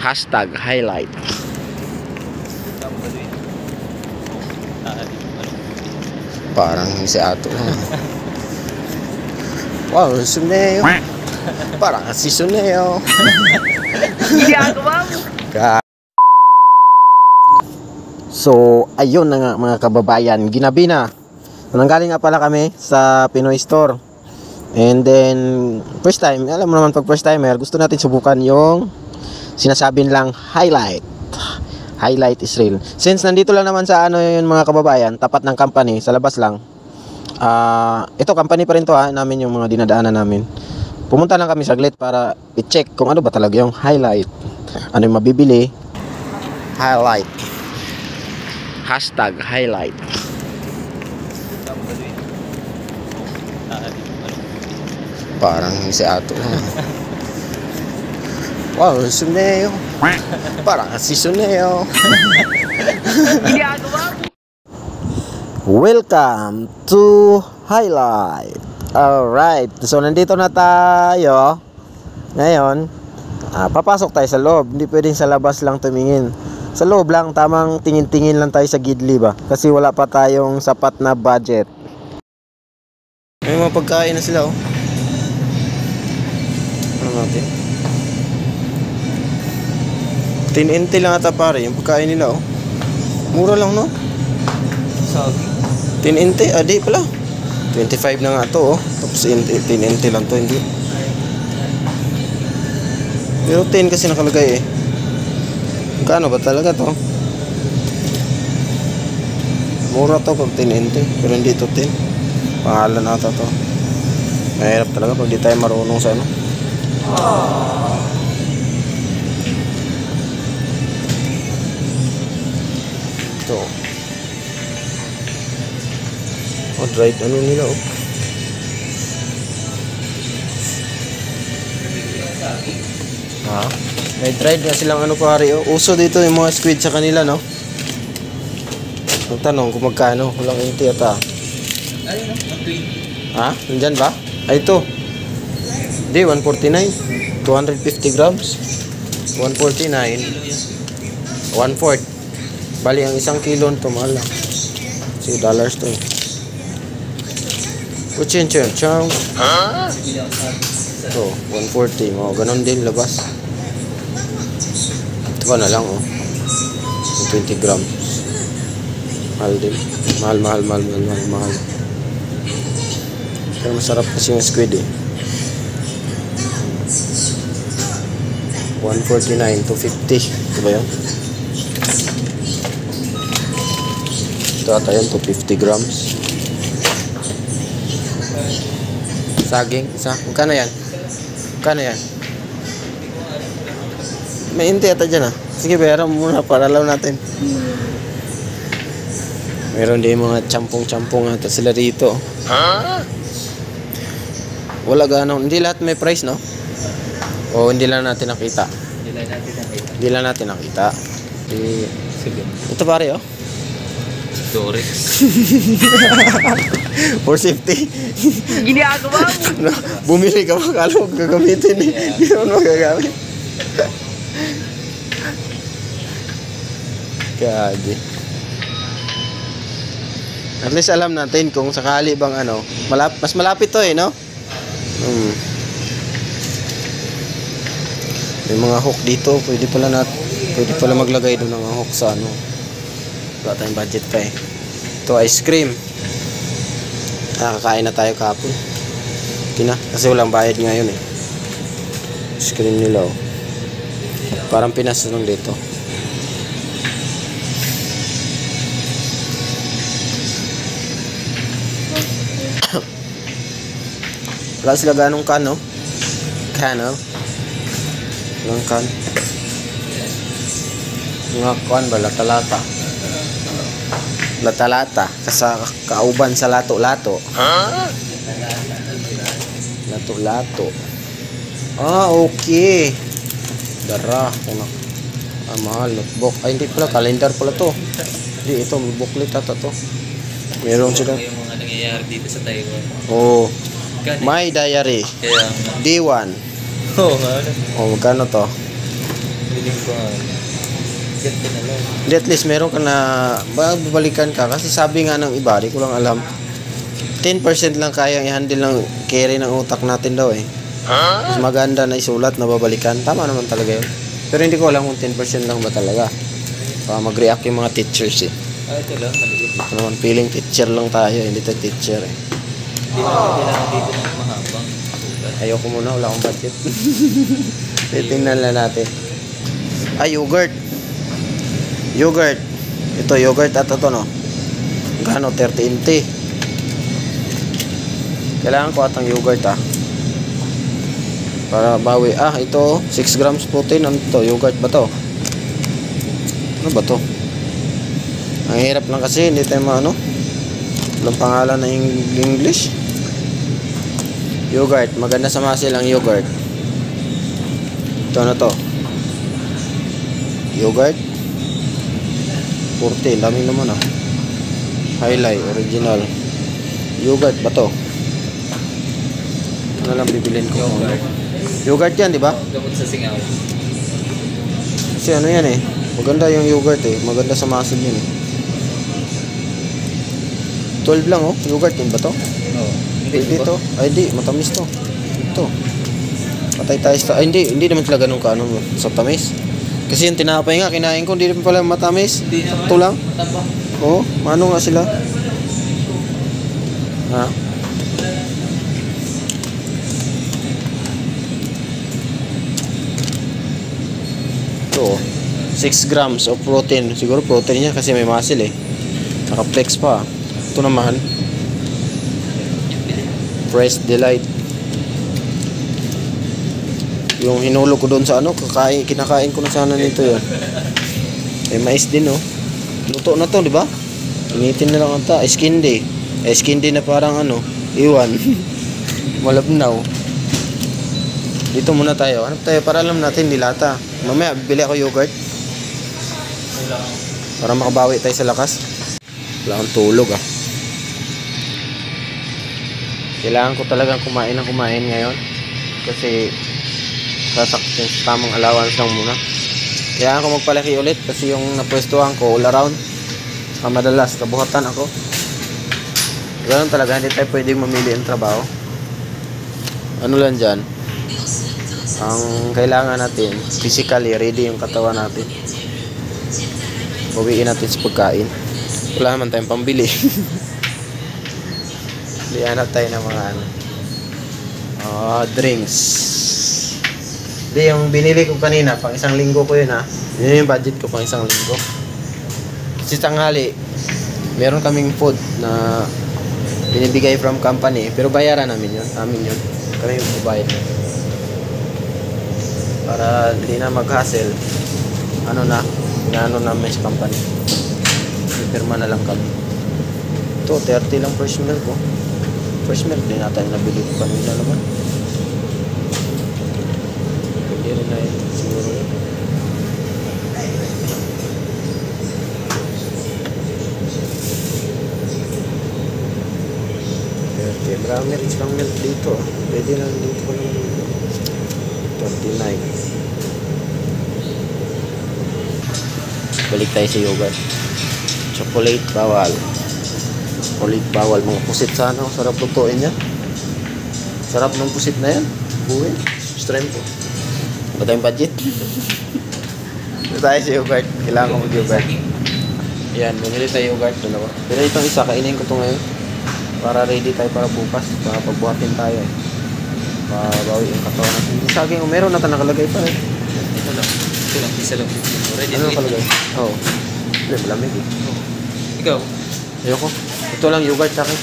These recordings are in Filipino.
Hashtag highlight. Parang si Ato. Wow, Suneo. Parang si Suneo. Ginagawa mo. So, ayun na nga mga kababayan, ginabi na. Nanggaling nga pala kami sa Pinoy Store. And then, first time, alam mo naman pag first timer, gusto natin subukan yung sinasabi nilang highlight. Highlight is real. Since nandito lang naman sa ano yun mga kababayan, tapat ng company, sa labas lang. Ito, company pa rin to namin yung mga dinadaanan namin. Pumunta lang kami saglit para i-check kung ano ba talaga yung highlight. Ano yung mabibili. Highlight. Hashtag highlight. Parang si Ato. Wow, Suneo. Parang si Suneo. Ginagawa mo. Welcome to Highlight. Alright, so nandito na tayo. Ngayon, papasok tayo sa loob. Hindi pwedeng sa labas lang tumingin. Sa loob lang, tamang tingin-tingin lang tayo sa gidli ba? Kasi wala pa tayong sapat na budget. May mga pagkain na sila oh. Ano natin? 10 lang ata pare, yung pagkain nila oh. Mura lang no? Sabi. 10 adi pala. 25 na nga to oh. Tapos 10 lang to, hindi. Pero 10 kasi nakalagay eh. Kano ba talaga to? Mura to pag 10 pero hindi to 10. Pangalan ata to. Mahirap talaga pag di tayo marunong sa ano. Ito. Oh, dried ano nila oh. Ha? May dried na silang ano pare oh. Uso dito yung mga squid sa kanila no. Ang tanong kung magkano, walang inti ata. Ayun no, 120. Ha? Nandyan ba? Ay ito. Hindi, 149. 250 grams. 149. 1/4. Bali ang isang kilo nito mahal lang. $6 to eh. Kuchin chen chang. Ha? Ito, 140. Oh, ganun din labas. Ito pa na lang oh. 20 grams. Mahal din. Mahal. Pero masarap kasi yung squid eh. 149 to 50. Ito ba yun? Ito ata yun, 250 grams. Saging, isa. Magkano yan? May inti ata dyan ah. Sige, bayaran mo muna para alam natin. Meron din mga champong ata sila rito. Ha? Wala gano'n. Hindi lahat may price, no? O hindi lang natin nakita. Hindi lang natin nakita. Sige. Ito pare, oh. Dorex. For safety. Ginagawa mo. No, bumili ka ba? Kala mo gagamitin eh. Hindi mo magagamit. Kagi. At least alam natin kung sakali bang ano, mas malapit to eh, no? May mga hook dito, pwede pala maglagay doon ng hook sa ano. Wala tayong budget pa eh. Ito ice cream. Nakakain na tayo kahapon. Okay na, kasi walang bayad ngayon eh. Ice cream nila oh. Parang Pinas lang dito. Wala sila ganong kan, no? Can, Walang kan. Mga kan ba? Latalata. Kauban sa lato-lato. Ha? Lato-lato. Okay. Dara. Mahal. Notebook. Ay, hindi pala. Calendar pala to. Hindi, ito. May booklet ata to. Meron sila. Yung mga nangyayari dito sa Taiwan. Oh. My diary. Kaya D1. oo nga. Oh, magkano to? ko nga. Get ko na lang. Hindi, at least meron ka na, babalikan ka. Kasi sabi nga ng iba, di ko lang alam, 10% lang kayang i-handle ng carry ng utak natin daw eh. Mas maganda na isulat na babalikan. Tama naman talaga yun. Pero hindi ko alam kung 10% lang ba talaga. Mag-react yung mga teachers eh. Ito lang, maliit. Ano naman, feeling teacher lang tayo, hindi tayo teacher eh. Hindi naman kailangan dito ng mahabang sulat. Ayoko muna, wala akong budget. Titingnan lang natin. Yogurt. Yogurt. Ito, yogurt at ito no. Gano, 30 inti. Kailangan ko atang yogurt para bawi. Ito, 6 grams protein. Ano to? Yogurt ba to? Ano ba to? Ang hirap lang kasi, hindi tayo maano. Walang pangalan na English. Yogurt, maganda sa muscle ang yogurt. Ito na to. Yogurt 40, daming naman Highlight, original. Yogurt ba to? Ano lang bibilin ko? Yogurt. Yogurt yan, di ba? Gamot sa singaw. Kasi ano yan eh. Maganda yung yogurt eh. Maganda sa muscle yun eh. 12 lang Yogurt yun ba to? Oo. Hindi to. Ay di, matamis to. Ito. Patay tayo sa... Ay hindi naman talaga ganun ka sa tamis. Kasi yung tinapay nga, kinain ko, hindi naman pala matamis. Hindi naman. Ito lang. Mataba. Oo, mano nga sila. Ito 6 grams of protein. Siguro protein niya kasi may muscle eh. Naka-flex pa. Ito naman Fresh Delight. Yung hinulog ko doon sa kinakain ko na sana nito yun. May mais din Luto na to, di ba? Initin na lang ata. Skin day. Skin day na parang iwan. Malabnaw. Dito muna tayo. Hanap tayo para alam natin dilata. Mamaya bibili ako yogurt. Para makabawi tayo sa lakas. Wala akong tulog Kailangan ko talagang kumain ngayon. Kasi sasaktin sa tamang allowance lang muna. Kailangan ko magpalaki ulit kasi yung napwestuhan ko all around. Madalas, kabuhatan ako. Ganun talaga, hindi tayo pwedeng mamili ng trabaho. Ano lang dyan? Ang kailangan natin, physically ready yung katawan natin. Bawiin natin sa pagkain. Wala naman tayong pambili. Lihanap tayo ng mga drinks. Di yung binili ko kanina, pang isang linggo ko yun Yun yung budget ko pang isang linggo. Kasi tanghali, meron kaming food na binibigay from company. Pero bayaran namin yun. Kami yung bubayad. Para hindi na mag-hassle. Inaano namin sa company. Pirma na lang kami. Ito, 30 lang first meal ko. First meal din natin nabili ko kanina naman. Pwede rin na yun. Siguro yun. Marami rin silang milk dito. Pwede na dito ko naman dito. 39. Balik tayo sa yogurt. Chocolate bawal. Chocolate bawal. Mga pusit sana. Sarap lutuin yan. Sarap ng pusit na yan. Buhay. Strength po. Ba tayong budget? Ito tayo sa yogurt. Kailangan ko mag-yogurt. Yan. Binili tayo yogurt. Dalawa. Pero itong isa, kainin ko ito ngayon. Para ready tayo para bukas. Para pagbuhatin tayo. Bawi yung katawan natin. Yung saging, meron na ito nakalagay pa eh. Ito lang. Ito lang. Isa lang. Ready Ano to eat. nakalagay? Oo. Hindi, malamig eh. Ikaw? Ayoko. Ito lang yogurt sa akin.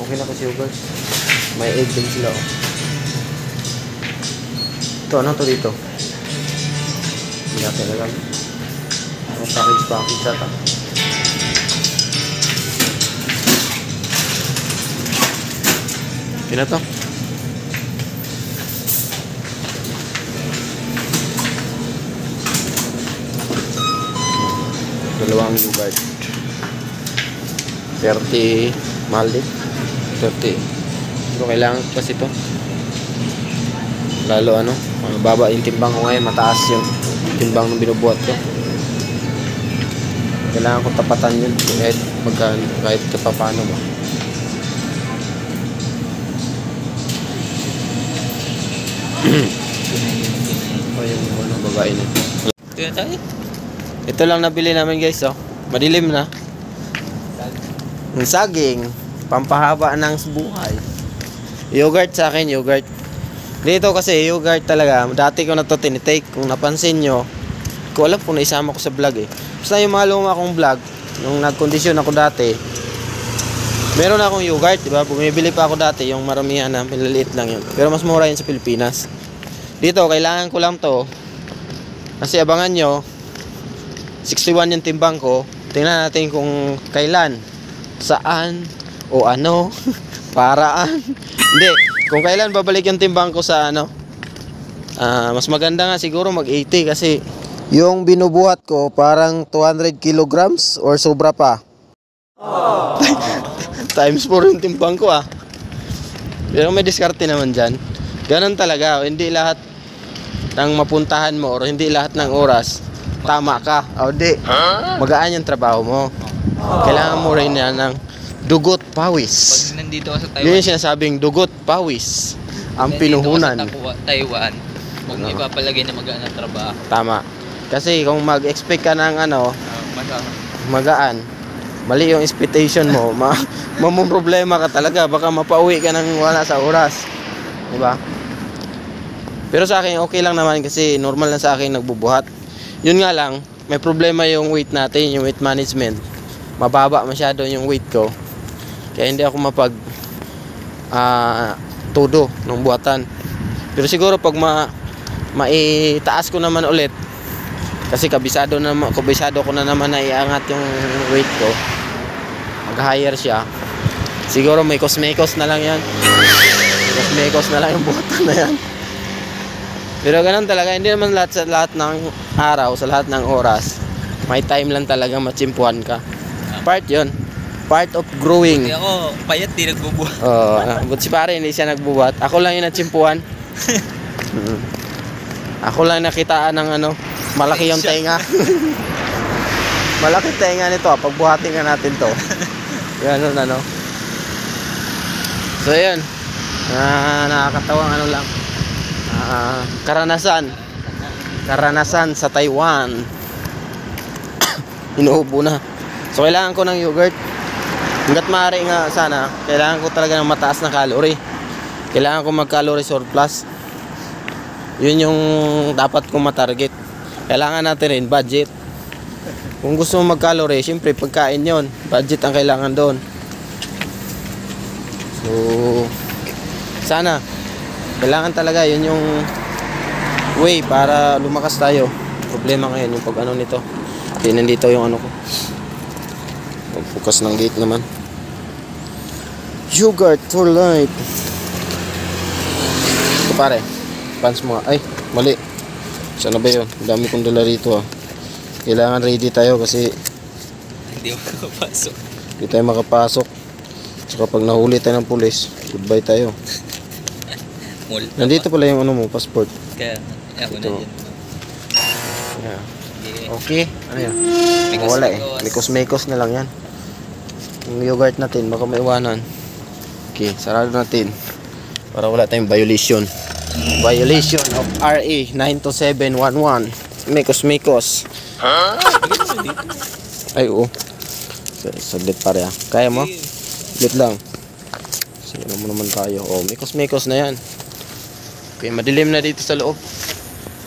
Okay na kasi yogurt. May egg din sila Ito, ano to dito? Hindi natin alam. Ang package ata. Yun na to. Dalawang yogurt. 30 mahal din. 30. Pero kailangan kasi ito. Lalo baba yung timbang ko ngayon, mataas yun. timbang ng binubuhat ko. Kailangan ko tapatan yun kahit paano ba. O yung babae na. Ito na tayo. Ito lang nabili namin guys, oh. Madilim na. Yung saging, pampahaba ng buhay. Yogurt sa akin, yogurt. Dito kasi yogurt talaga, dati ko na to tinitake. Kung napansin nyo, ko alam kung naisama ko sa vlog eh. Basta yung mga luma kong vlog, nung nagkondisyon ako dati, meron akong yogurt, diba? Bumibili pa ako dati, yung maramihan na, maliliit lang yun. Pero mas mura yun sa Pilipinas. Dito, kailangan ko lang to. Kasi abangan nyo, 61 yung timbang ko. Tingnan natin kung kailan, saan, o ano, paraan. Hindi, kung kailan babalik yung timbang ko sa ano, mas maganda nga siguro mag-80 kasi yung binubuhat ko parang 200 kilograms or sobra pa. Times 4 yung timbang ko ah. Pero may diskarte naman dyan. Ganun talaga, hindi lahat ng mapuntahan mo or hindi lahat ng oras tama ka. O di, magaan yung trabaho mo. Kailangan mo rin yan ng dugot pawis. Pag nandito ka sa Taiwan, Yun yung sinasabing dugot pawis ang pinuhunan. Nandito ka sa Taiwan, huwag mo ipapalagay na magaan ang trabaho. Tama. Kasi kung mag-expect ka ng ano, magaan, mali yung expectation mo, mamumroblema ka talaga, baka mapauwi ka ng wala sa oras. Diba? Pero sa akin okay lang naman kasi normal na sa akin nagbubuhat. Yun nga lang, may problema yung weight natin, yung weight management. Mababa masyado yung weight ko. Kaya hindi ako todo ng buhatan. Pero siguro pag maitaas ko naman ulit, kasi kabisado ko na naman na iangat yung weight ko, mag-higher siya, siguro may cosmecos na lang yan. Cosmecos na lang yung buhatan na yan. Pero ganun talaga, hindi naman sa lahat ng araw, sa lahat ng oras, may time lang talaga matsimpuhan ka. Part yun, part of growing. Kasi ako, payat di nagbubuhat. But si pare hindi siya nagbubuhat, ako lang yung natsimpuhan. Ako lang nakitaan ng ano, malaki yung tenga. Malaki tenga nito, pagbuhatin nga natin to. Ganun ano. So yun, nakakatawang ano lang, karanasan sa Taiwan. Inuubo na. So kailangan ko ng yogurt. Hanggat maaari nga sana, kailangan ko talaga ng mataas na calorie. Kailangan ko mag-calorie surplus. Yun yung dapat kong matarget. Kailangan natin rin budget. Kung gusto mo mag-calorie, syempre pagkain yon, budget ang kailangan doon. So sana kailangan talaga yun yung way para lumakas tayo. Problema ngayon yung pag ano nito. Okay, nandito yung ano ko. Focus ng gate naman. Yogurt for life. Ito pare, pants mo. Ay, mali. Sana ba yun? Dami kong dala rito ah. Kailangan ready tayo kasi Hindi mo makapasok. hindi tayo makapasok. Saka pag nahuli tayo ng pulis, goodbye tayo. Nandito pala yung ano mo, passport. Kaya, ako na Ito. dyan. Yeah. Okay. Okay. Ano yan? Mekos, Wala eh. mekos. Mekos-mekos na lang yan. Yung yogurt natin, baka maiwanan. Okay, sarado natin. Para wala tayong violation. Violation of RA 92711. Mekos-mekos. Ay, oo. Saglit pare ah. Kaya mo? Saglit lang. Sige mo naman tayo. Oh, mekos-mekos na yan. Okay, madilim na dito sa loob.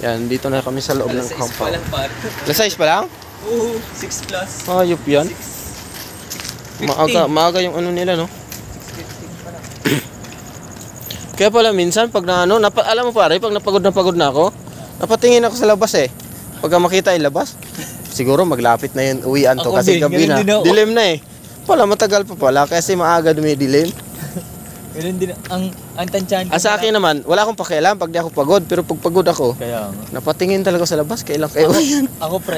Yan, dito na kami sa loob ng Alas 6 pa compound. lang par. Alas 6 pa lang? Oo, 6 plus. Ayop yan. 6:50. Maaga yung ano nila, no? Kaya pala minsan, pag na ano, alam mo pare, pag napagod na ako, napatingin ako sa labas eh. Pagka makita yung labas, siguro maglapit na yun, uwian to Ako kasi din, gabi ganun na. din ako. Dilim na eh. Pala, matagal pa pala kasi maaga dumidilim. Ganun din, ang tansyahan ko. Sa akin naman, wala akong pakialam pag di ako pagod, pero pag pagod ako, Kaya nga. napatingin talaga sa labas, kailan kayo yan. Ako pre.